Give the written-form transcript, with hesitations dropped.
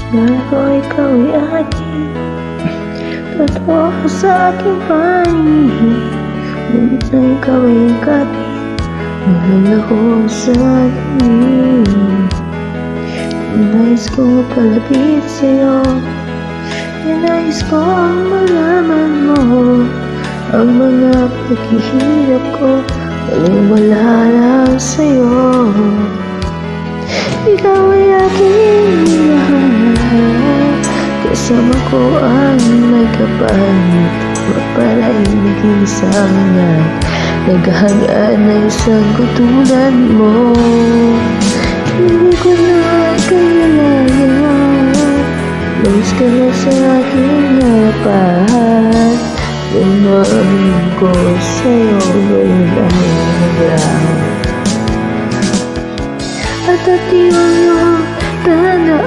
Akala ko ikaw ay aking totoo sa aking panig. Ngunit na ikaw ay ang kapit, mahal ako sa akin. Nais ko palapit sa'yo, nais ko ang malaman mo ang mga paghihirap ko, wala lang sa'yo. Ikaw ay aking lahat, kasama ko ang may kapalit. Para naging sangat, naghahangad na isang katulad mo. Hindi ko na kailangan, lumis ka na sa aking harapan. Tumahin ko sa'yo, ngayon ang naglaho. At atiwan mo, tanda